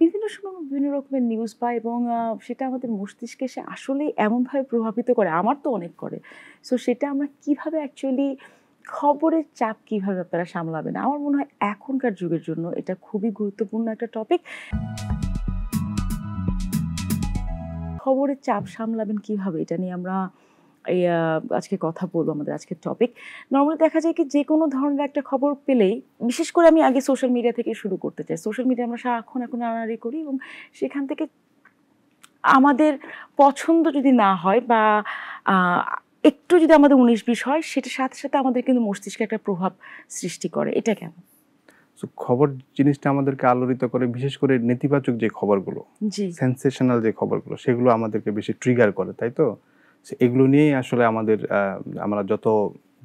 বিভিন্ন সময় আমরা বিভিন্ন রকমের নিউজ পাই এবং সেটা আমাদের মস্তিষ্কে এসে আসলেই এমনভাবে প্রভাবিত করে, আমার তো অনেক করে। সো সেটা আমরা কিভাবে অ্যাকচুয়ালি খবরের চাপ কিভাবে আপনারা সামলাবেন? আমার মনে হয় এখনকার যুগের জন্য এটা খুবই গুরুত্বপূর্ণ একটা টপিক। খবরের চাপ সামলাবেন কিভাবে? এটা নিয়ে আমরা এই আজকে কথা বলবো, আমাদের আজকের টপিক। নরমালি দেখা যায় কি যেকোনো ধরনের একটা খবর পেলেই, বিশেষ করে আমি আগে সোশ্যাল মিডিয়া থেকে শুরু করতে চাই। সোশ্যাল মিডিয়া আমরা সারাক্ষণ এখন নাড়ানাড়ি করি এবং সেখান থেকে আমাদের পছন্দ যদি না হয় বা আ একটু যদি আমাদের ১৯-২০ হয়, সেটার সাথে, সাথে আমাদের কিন্তু মস্তিষ্কে একটা প্রভাব সৃষ্টি করে। এটা কেন? সো খবর জিনিসটা আমাদেরকে আলোড়িত করে, বিশেষ করে নেতিবাচক যে খবরগুলো, জি। সেনসেশনাল যে খবরগুলো, সেগুলো আমাদেরকে বেশি ট্রিগার করে, তাই তো? সো এগুলো নিয়েই আসলে আমাদের আমরা যত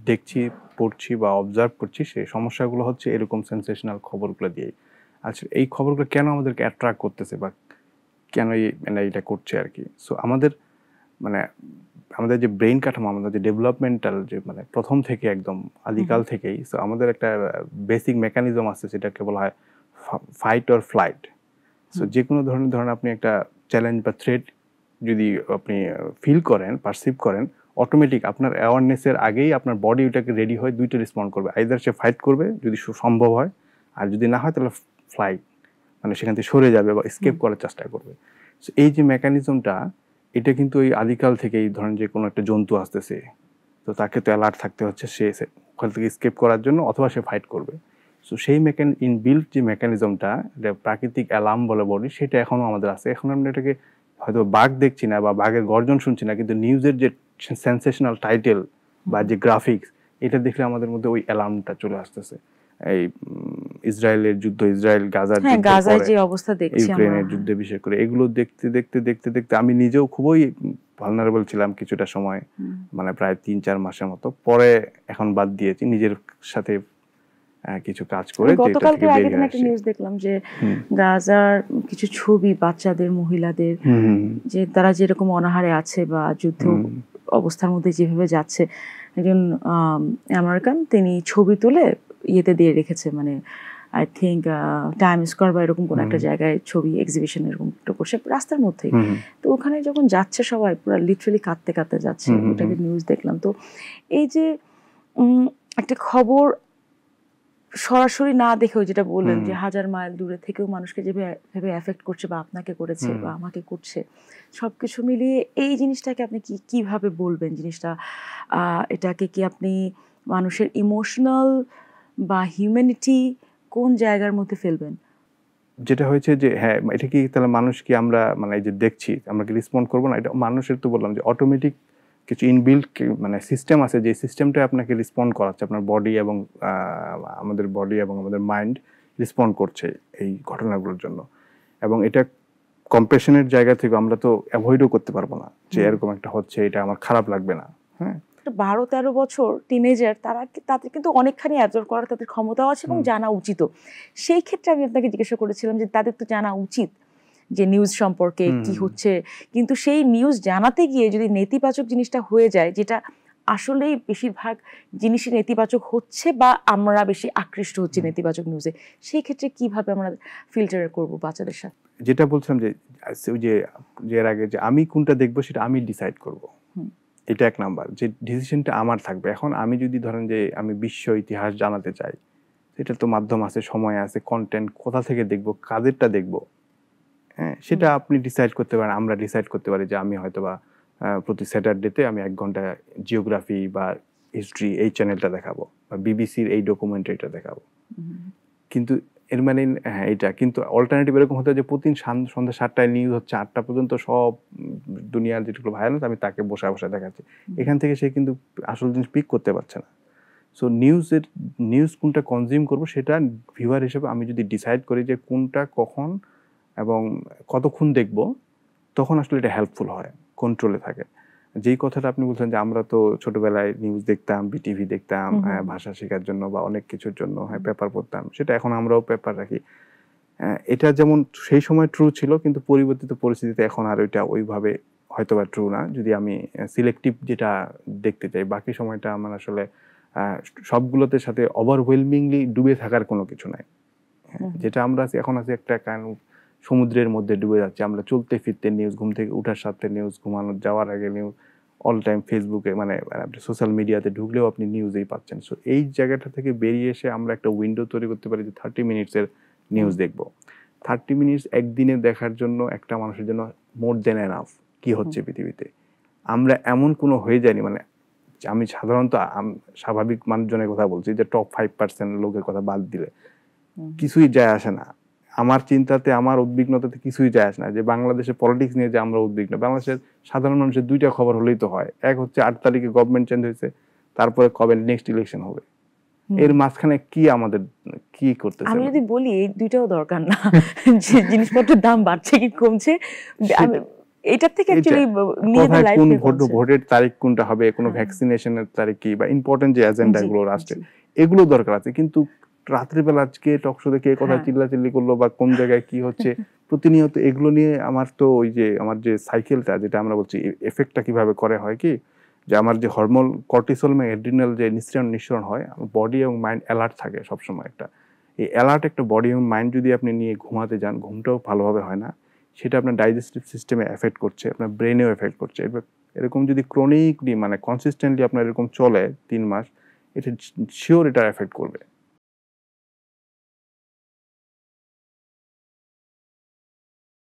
দেখছি, পড়ছি বা অবজার্ভ করছি, সেই সমস্যাগুলো হচ্ছে এরকম সেনসেশনাল খবরগুলো দিয়েই। আচ্ছা, এই খবরগুলো কেন আমাদেরকে অ্যাট্রাক্ট করতেছে বা কেন মানে এটা করছে আরকি? সো মানে আমাদের যে ব্রেইন কাঠামো, আমাদের যে ডেভেলপমেন্টাল যে মানে ১ম থেকে একদম আদিকাল থেকেই সো আমাদের একটা বেসিক মেকানিজম আছে, সেটাকে বলা হয় ফাইট অর ফ্লাইট। সো যেকোনো ধরনের, ধরেন আপনি একটা চ্যালেঞ্জ বা থ্রেট যদি আপনি ফিল করেন, পারসিভ করেন, অটোমেটিক আপনার অ্যাওয়ারনেস এর আগেই আপনার বডি ওটাকে রেডি হয়ে ২ টা রেসপন্ড করবে। আইদার সে ফাইট করবে যদি সম্ভব হয়, আর যদি না হয় তাহলে ফ্লাইট, মানে সেখান থেকে সরে যাবে বা এসকেপ করার চেষ্টা করবে। সো এই যে মেকানিজমটা, এটা কিন্তু ওই আদিকাল থেকেই, ধরেন যে কোনো একটা জন্তু আসতেছে, তো তাকে তো অ্যালার্ট থাকতে হচ্ছে, সে ওখান থেকে এসকেপ করার জন্য, অথবা সে ফাইট করবে। সো সেই ইনবিল্ট যে মেকানিজমটা, এটা প্রাকৃতিক অ্যালার্ম বলে বলি, সেটা এখনো আমাদের আছে। এখন আমরা এটাকে হয়তো বাঘ দেখছি না বা বাঘের গর্জন শুনছি না, কিন্তু নিউজের যে সেনসেশনাল টাইটেল বা যে গ্রাফিক্স, এটা দেখলে আমাদের মধ্যে ওই অ্যালার্মটা চলে আসতেছে। এই ইসরায়েলের যুদ্ধ, ইসরায়েল গাজার হ্যাঁ, যুদ্ধের গাজায় পরে, যে অবস্থা দেখছি আমরা। ইউক্রেনের যুদ্ধে বিশেষ করে, এগুলো দেখতে আমি নিজেও খুবই ভালনারেবল ছিলাম কিছুটা সময়, মানে প্রায় ৩-৪ মাসের মতো। পরে এখন বাদ দিয়েছি, নিজের সাথে কিছু কাজ করে আমি যে এটা থেকে গতকালকের আগের বেরিয়ে দিন একটা আসি। নিউজ দেখলাম যে গাজার কিছু ছবি বাচ্চাদের, মহিলাদের, যে তারা যেরকম অনাহারে আছে বা যুদ্ধ অবস্থার মধ্যে যেভাবে যাচ্ছে, একজন আমেরিকান তিনি ছবি তুলে ইয়েতে দিয়ে রেখেছে, মানে আই থিঙ্ক টাইম স্কোয়ার বা এরকম কোনো একটা জায়গায় ছবি এক্সিবিশন এরকম একটা করছে রাস্তার মধ্যেই। তো ওখানে যখন যাচ্ছে সবাই পুরো লিটারালি কাঁদতে কাঁদতে যাচ্ছে, ওটাকে নিউজ দেখলাম। তো এই যে একটা খবর সরাসরি না দেখেও, যেটা বললেন যে হাজার মাইল দূরে থেকেও মানুষকে যেভাবে এফেক্ট করছে বা আপনাকে করেছে বা আমাকে করছে, সবকিছু মিলিয়ে এই জিনিসটাকে আপনি কিভাবে বলবেন জিনিসটা? এটাকে কি আপনি মানুষের ইমোশনাল বা হিউম্যানিটি কোন জায়গার মধ্যে ফেলবেন? যেটা হয়েছে যে হ্যাঁ, এটা কি তাহলে মানুষ কি আমরা মানে এই যে দেখছি, আমরা কি রেসপন্ড করব না? এটা মানুষের, তো বললাম যে অটোমেটিক কিছু ইনবিল্ট মানে সিস্টেম আছে, যে সিস্টেমটা আপনাকে রেসপন্ড করাচ্ছে। আপনার বডি এবং আমাদের বডি এবং আমাদের মাইন্ড রেসপন্ড করছে এই ঘটনাগুলোর জন্য। এবং এটা কম্প্রেশনের জায়গা থেকে আমরা তো অ্যাভয়েডও করতে পারবো না যে এরকম একটা হচ্ছে, এটা আমার খারাপ লাগবে না। হ্যাঁ, ১২-১৩ বছর টিনেজার, তাদের কিন্তু অনেকখানি অ্যাবজর্ব করার তাদের ক্ষমতাও আছে এবং জানা উচিতও। সেই ক্ষেত্রে আমি আপনাকে জিজ্ঞাসা করেছিলাম যে তাদের তো জানা উচিত যে নিউজ সম্পর্কে কি হচ্ছে, কিন্তু সেই নিউজ জানাতে গিয়ে যদি নেতিবাচক জিনিসটা হয়ে যায়, যেটা আসলেই বেশিরভাগ জিনিসই নেতিবাচক হচ্ছে বা আমরা বেশি আকৃষ্ট হচ্ছি নেতিবাচক নিউজে, সেই ক্ষেত্রে কিভাবে আমরা ফিল্টার করব বাচ্চাদের সাথে? যেটা বলছিলাম যে ওই যে এর আগে যে আমি কোনটা দেখবো সেটা আমি ডিসাইড করব, এটা এক নাম্বার, যে ডিসিশনটা আমার থাকবে। এখন আমি যদি ধরেন যে আমি বিশ্ব ইতিহাস জানাতে চাই, সেটা তো মাধ্যম আছে, সময় আছে, কন্টেন্ট কোথা থেকে দেখবো, কাদেরটা দেখবো, হ্যাঁ, সেটা আপনি ডিসাইড করতে পারেন। আমরা ডিসাইড করতে পারি যে আমি হয়তোবা প্রতি স্যাটারডেতে আমি ১ ঘন্টা জিওগ্রাফি বা হিস্ট্রি এই চ্যানেলটা দেখাবো, বা বিবিসির এই ডকুমেন্টারিটা দেখাবো। কিন্তু এর মানে হ্যাঁ, এটা কিন্তু অল্টারনেটিভ এরকম হতে হয় যে প্রতিদিন সন্ধ্যা ৭টায় নিউজ হচ্ছে, ৮টা পর্যন্ত সব দুনিয়ার যেগুলো ভাইরাল, আমি তাকে বসে দেখাচ্ছি। এখান থেকে সে কিন্তু আসল জিনিস পিক করতে পারছে না। সো নিউজ কোনটা কনজিউম করবো, সেটা ভিউয়ার হিসেবে আমি যদি ডিসাইড করি যে কোনটা কখন এবং কতক্ষণ দেখবো, তখন আসলে এটা হেল্পফুল হয়, কন্ট্রোলে থাকে। যেই কথাটা আপনি বলছেন যে আমরা তো ছোটবেলায় নিউজ দেখতাম, বিটিভি দেখতাম, ভাষা শেখার জন্য বা অনেক কিছুর জন্য, হ্যাঁ, পেপার পড়তাম, সেটা এখন আমরাও পেপার রাখি। এটা যেমন সেই সময় ট্রু ছিল, কিন্তু পরিবর্তিত পরিস্থিতিতে এখন আর ওইটা ওইভাবে হয়তোবা ট্রু না। যদি আমি সিলেক্টিভ যেটা দেখতে চাই, বাকি সময়টা আমার আসলে সবগুলোতে সাথে ওভারওয়েলমিংলি ডুবে থাকার কোনো কিছু নাই। যেটা আমরা এখন আছি একটা সমুদ্রের মধ্যে ডুবে যাচ্ছি আমরা, চলতে ফিরতে নিউজ, ঘুম থেকে উঠার সাথে নিউজ, ঘুমানো যাওয়ার আগে নিউজ, অল টাইম ফেসবুকে মানে সোশ্যাল মিডিয়াতে ঢুকলেও আপনি নিউজেই পাচ্ছেন। সো এই জায়গাটা থেকে বেরিয়ে এসে আমরা একটা উইন্ডো তৈরি করতে পারি যে 30 মিনিটসের নিউজ দেখব। 30 মিনিটস একদিনে দেখার জন্য একটা মানুষের জন্য মোর দেন এনাফ কি হচ্ছে পৃথিবীতে। আমরা এমন কোনো হয়ে যায়নি, মানে আমি সাধারণত স্বাভাবিক মানুষজনের কথা বলছি, যে টপ 5% লোকের কথা বাদ দিলে কিছুই যায় আসে না। আমার চিন্তাতে, আমার উদ্বিগ্নতাতে কিছুই যায় আসে না যে বাংলাদেশের পলিটিক্স নিয়ে যে আমরা উদ্বিগ্ন। বাংলাদেশের সাধারণ মানুষের দুইটা খবর হলেই তো হয়, এক হচ্ছে 8 তারিখে গভর্নমেন্ট চেঞ্জ হয়েছে, তারপরে কবে নেক্সট ইলেকশন হবে। এর মাঝখানে কি আমাদের কি করতেছে? আমি যদি বলি এই দুইটাও দরকার না, যে জিনিসপত্রের দাম বাড়ছে কি কমছে, এটার থেকে অ্যাকচুয়ালি নিজেদের লাইফ নিয়ে ভোটের তারিখ কোনটা হবে, কোনো ভ্যাকসিনেশনের তারিখ কি, বা ইম্পর্টেন্ট যে এজেন্ডা গুলো রাষ্ট্রের, এগুলো দরকার আছে। কিন্তু রাত্রিবেলা আজকে টকশোতে কে কথা চিল্লাচিল্লি করলো বা কোন জায়গায় কি হচ্ছে প্রতিনিয়ত এগুলো নিয়ে আমার তো ওই যে আমার যে সাইকেলটা, যেটা আমরা বলছি এফেক্টটা কিভাবে করে হয় কি, যে আমার যে হরমোন কর্টিসল এবং অ্যাড্রিনাল যে নিঃসরণ হয়, বডি এবং মাইন্ড অ্যালার্ট থাকে সবসময়। এই অ্যালার্ট একটা বডি এবং মাইন্ড যদি আপনি নিয়ে ঘুমাতে যান, ঘুমটাও ভালোভাবে হয় না, সেটা আপনার ডাইজেস্টিভ সিস্টেমে এফেক্ট করছে, আপনার ব্রেনেও এফেক্ট করছে। এরকম যদি ক্রনিকলি মানে কনসিস্টেন্টলি আপনার এরকম চলে 3 মাস, এটা শিওর এটা এফেক্ট করবে।